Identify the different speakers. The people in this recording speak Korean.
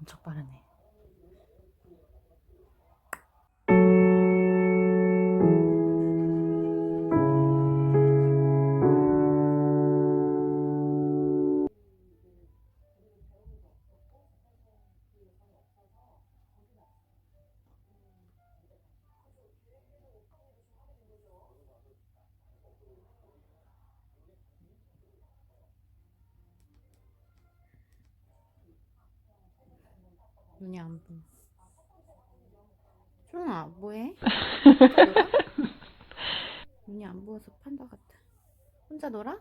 Speaker 1: 엄청 빠르네. 눈이 안 보여. 초롱아, 뭐해? 혼자 놀아? 눈이 안 보여서 판다 같아. 혼자 놀아?